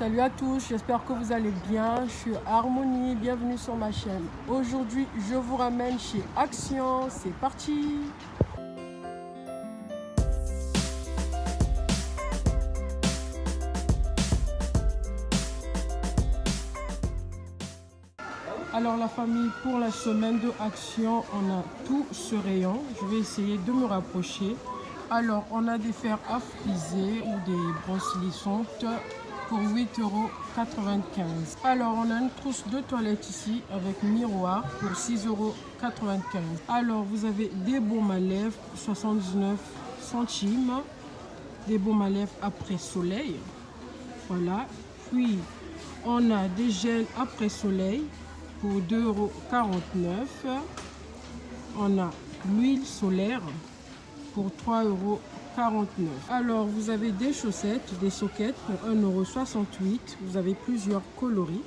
Salut à tous, j'espère que vous allez bien. Je suis Harmonie, bienvenue sur ma chaîne. Aujourd'hui, je vous ramène chez Action. C'est parti! Alors la famille, pour la semaine de Action, on a tout ce rayon. Je vais essayer de me rapprocher. Alors, on a des fers à friser ou des brosses lissantes pour 8,95 €. Alors, on a une trousse de toilette ici avec miroir pour 6,95 €. Alors, vous avez des baumes à lèvres, 79 centimes. Des baumes à lèvres après soleil. Voilà. Puis, on a des gels après soleil pour 2,49 €. On a l'huile solaire pour 3,49 €. Alors, vous avez des chaussettes, des soquettes pour 1,68 €. Vous avez plusieurs coloris.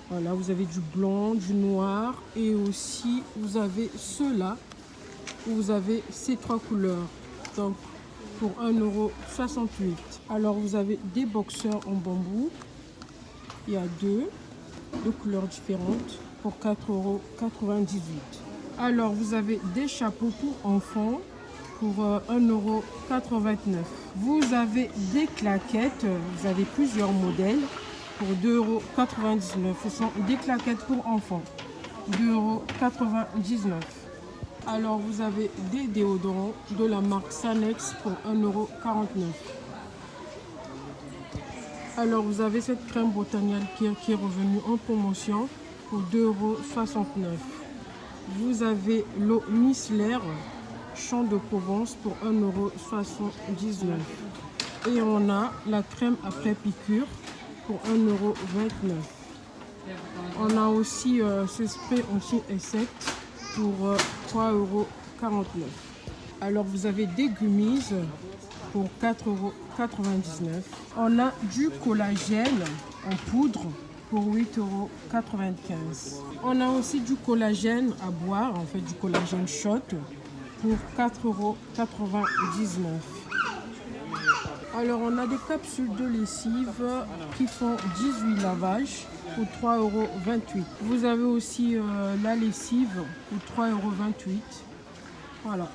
Voilà, vous avez du blanc, du noir et aussi vous avez ceux-là où vous avez ces trois couleurs. Donc, pour 1,68 €. Alors, vous avez des boxeurs en bambou. Il y a deux couleurs différentes pour 4,98 €. Alors, vous avez des chapeaux pour enfants pour 1,89 €. Vous avez des claquettes, vous avez plusieurs modèles pour 2,99 €. Ce sont des claquettes pour enfants, 2,99 €. Alors, vous avez des déodorants de la marque Sanex pour 1,49 €. Alors, vous avez cette crème Botanial Care qui est revenue en promotion pour 2,69 €. Vous avez l'eau micellaire Champ de Provence pour 1,79 €. Et on a la crème après piqûre pour 1,29 €. On a aussi ce spray anti-insectes pour 3,49 €. Alors, vous avez des gummies pour 4,99 €. On a du collagène en poudre pour 8,95 €. On a aussi du collagène à boire, en fait du collagène shot pour 4,99 €. Alors, on a des capsules de lessive qui font 18 lavages pour 3,28 €. Vous avez aussi la lessive pour 3,28 €. Voilà.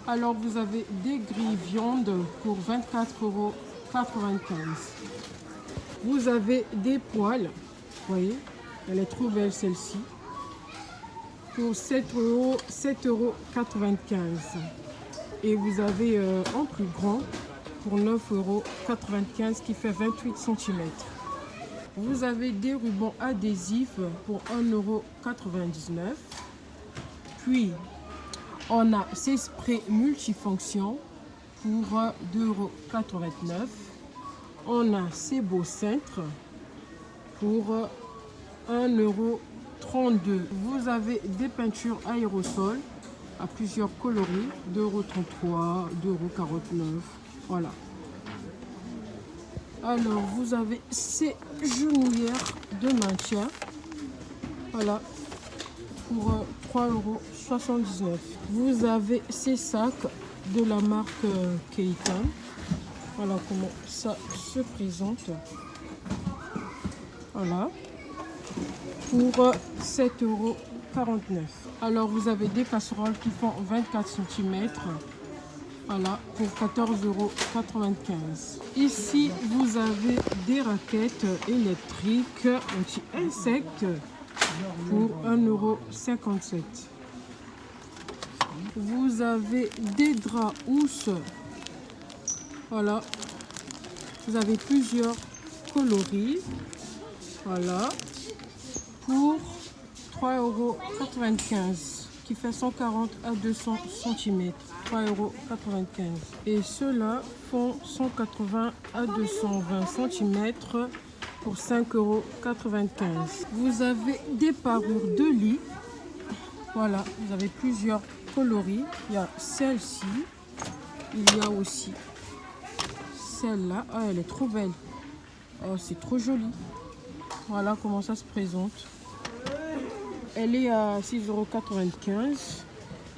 Alors, vous avez des grilles viande pour 24,95 €. Vous avez des poêles, vous voyez, elle est trop belle celle-ci, pour 7,95 €. Et vous avez en plus grand pour 9,95 € qui fait 28 cm. Vous avez des rubans adhésifs pour 1,99 €. Puis, on a ces sprays multifonctions pour 2,89 €. On a ces beaux cintres pour 1,32 €. Vous avez des peintures aérosols à plusieurs coloris, 2,33 €, 2,49 €. Voilà. Alors, vous avez ces genouillères de maintien. Voilà. Pour 3,79 €. Vous avez ces sacs de la marque Keitan. Voilà comment ça se présente. Voilà. Pour 7,49 €. Alors, vous avez des casseroles qui font 24 cm. Voilà, pour 14,95 €. Ici, vous avez des raquettes électriques anti-insectes pour 1,57 €. Vous avez des draps housses. Voilà. Vous avez plusieurs coloris. Voilà. Pour 3,95 € qui fait 140 à 200 cm. 3,95 €. Et ceux-là font 180 à 220 cm pour 5,95 €. Vous avez des parures de lit. Voilà, vous avez plusieurs coloris. Il y a celle-ci. Il y a aussi celle-là. Ah, elle est trop belle. Oh, c'est trop joli. Voilà comment ça se présente. Elle est à 6,95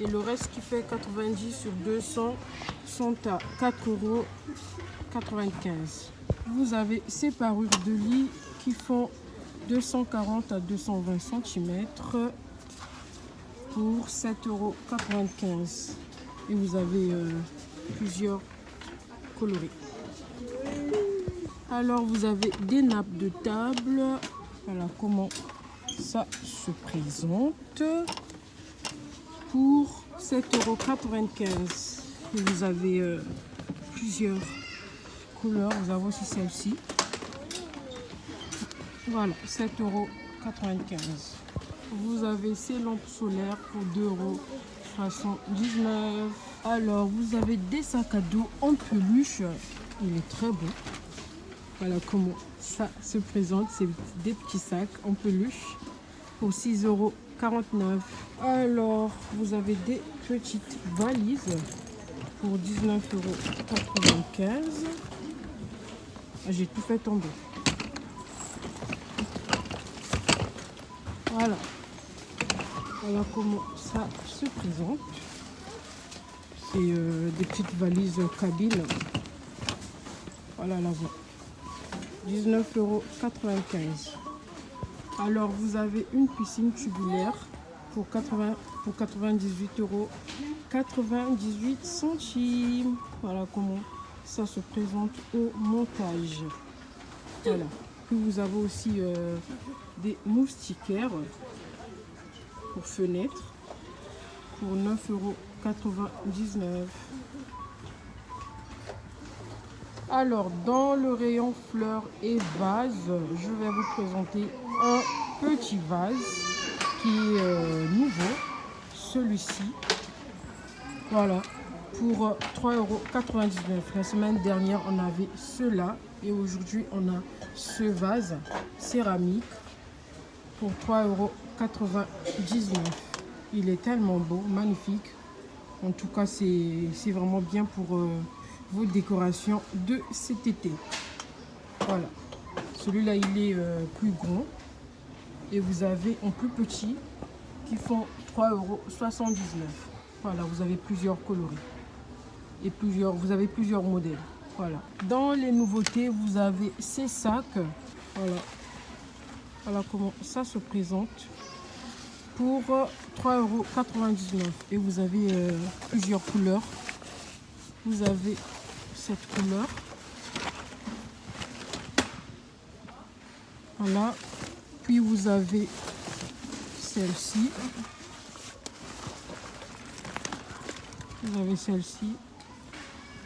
€ et le reste qui fait 90 sur 200 sont à 4,95 €. vous avez ces parures de lit qui font 240 à 220 cm pour 7,95 €. Et vous avez plusieurs coloris. Alors vous avez des nappes de table. Voilà comment ça se présente pour 7,95 €. Et vous avez plusieurs couleurs. Vous avez aussi celle-ci. Voilà, 7,95 €. Vous avez ces lampes solaires pour 2,79 €. Alors, vous avez des sacs à dos en peluche. Il est très beau. Voilà comment ça se présente. C'est des petits sacs en peluche pour 6,49 €. Alors, vous avez des petites valises pour 19,95 €. J'ai tout fait tomber. Voilà. Voilà comment ça se présente. C'est des petites valises cabine. Voilà la voie. 19,95 €. Alors vous avez une piscine tubulaire pour 98,98 €. Voilà comment ça se présente au montage. Voilà. Puis vous avez aussi des moustiquaires pour fenêtres pour 9,99 €. Alors, dans le rayon fleurs et vases, je vais vous présenter un petit vase qui est nouveau. Celui-ci, voilà, pour 3,99 €. La semaine dernière, on avait cela et aujourd'hui, on a ce vase céramique pour 3,99 €. Il est tellement beau, magnifique. En tout cas, c'est vraiment bien pour vos décorations de cet été. Voilà. Celui-là, il est plus grand. Et vous avez en plus petit qui font 3,79 €. Voilà, vous avez plusieurs coloris. Et vous avez plusieurs modèles. Voilà. Dans les nouveautés, vous avez ces sacs. Voilà. Voilà comment ça se présente pour 3,99 €. Et vous avez plusieurs couleurs. Vous avez cette couleur. Voilà. Puis vous avez celle-ci. Vous avez celle-ci.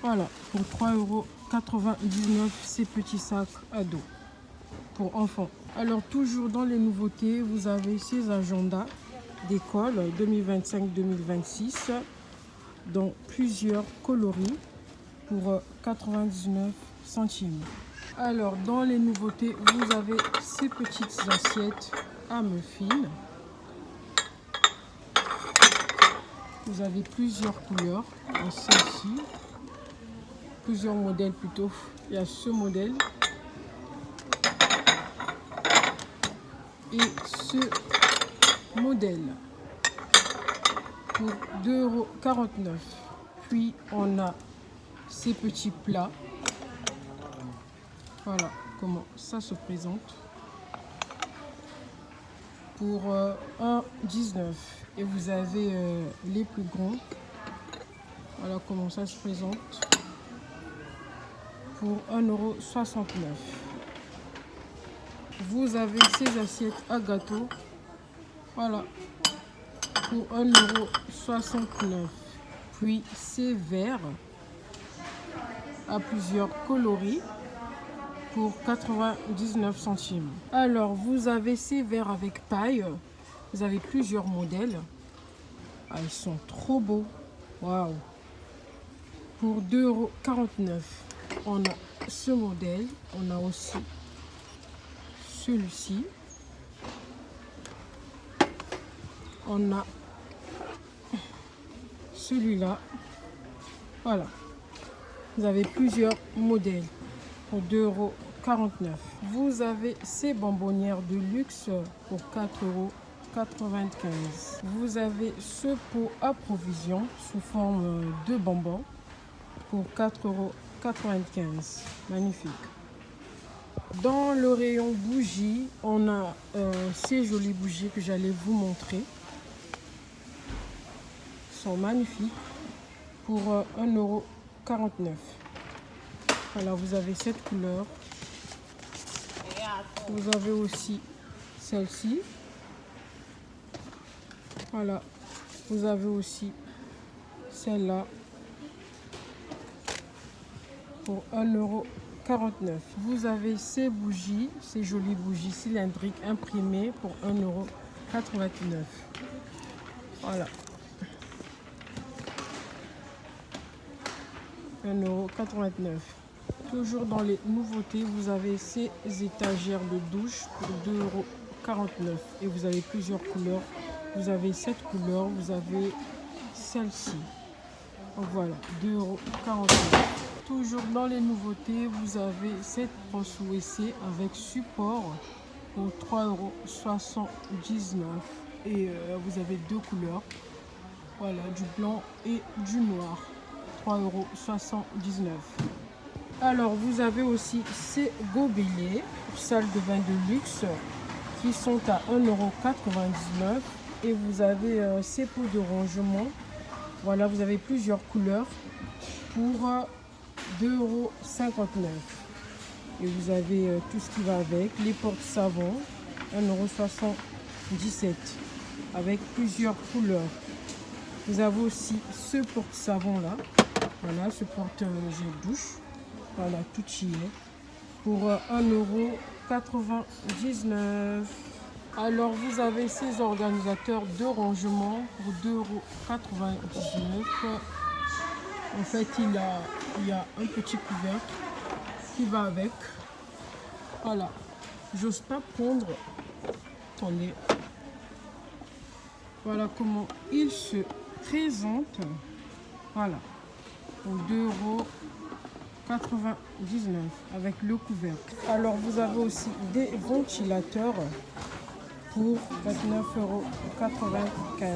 Voilà. Pour 3,99 € ces petits sacs à dos pour enfants. Alors toujours dans les nouveautés, vous avez ces agendas d'école 2025-2026 dans plusieurs coloris pour 99 centimes. Alors dans les nouveautés, vous avez ces petites assiettes à muffins. Vous avez plusieurs couleurs en celle-ci, plusieurs modèles plutôt. Il y a ce modèle et ce modèle pour 2,49 €. Puis on a ces petits plats. Voilà comment ça se présente pour 1,19 €. Et vous avez les plus grands. Voilà comment ça se présente pour 1,69 €. Vous avez ces assiettes à gâteau. Voilà pour 1,69 €. Puis ces verres à plusieurs coloris pour 99 centimes. Alors vous avez ces verres avec paille. Vous avez plusieurs modèles. Ah, ils sont trop beaux. Waouh. Pour 2,49 €. On a ce modèle. On a aussi celui-ci. On a celui-là. Voilà. Vous avez plusieurs modèles pour 2,49 €. Vous avez ces bonbonnières de luxe pour 4,95 €. Vous avez ce pot à provision sous forme de bonbons pour 4,95 €. Magnifique. Dans le rayon bougies, on a ces jolies bougies que j'allais vous montrer. Elles sont magnifiques pour 1,49 €. Voilà, vous avez cette couleur. Vous avez aussi celle-ci. Voilà, vous avez aussi celle-là pour 1,49 €. Vous avez ces bougies, ces jolies bougies cylindriques imprimées pour 1,89 €. Voilà. 1,89 €. Toujours dans les nouveautés, vous avez ces étagères de douche pour 2,49 € et vous avez plusieurs couleurs. Vous avez cette couleur, vous avez celle-ci. Voilà, 2,49 €. Toujours dans les nouveautés, vous avez cette brosse WC avec support pour 3,79 € et vous avez deux couleurs. Voilà, du blanc et du noir. 3,79 €. Alors, vous avez aussi ces gobelets pour salle de bain de luxe qui sont à 1,99 € et vous avez ces pots de rangement. Voilà, vous avez plusieurs couleurs pour 2,59 € et vous avez tout ce qui va avec, les porte-savons 1,77 € avec plusieurs couleurs. Vous avez aussi ce porte-savon là. Voilà, ce porte-gel douche. Voilà, tout y est. Pour 1,99 €. Alors, vous avez ces organisateurs de rangement pour 2,99 €. En fait, il y a un petit couvercle qui va avec. Voilà. J'ose pas prendre. Attendez. Voilà comment il se présente. Voilà. Pour 2,99 € avec le couvercle. Alors, vous avez aussi des ventilateurs pour 29,95 €.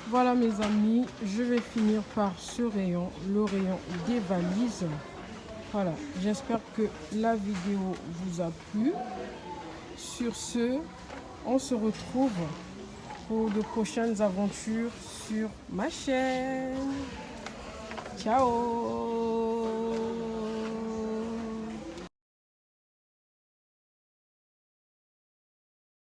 Voilà mes amis, je vais finir par ce rayon, le rayon des valises. Voilà, j'espère que la vidéo vous a plu. Sur ce, on se retrouve pour de prochaines aventures sur ma chaîne. Ciao!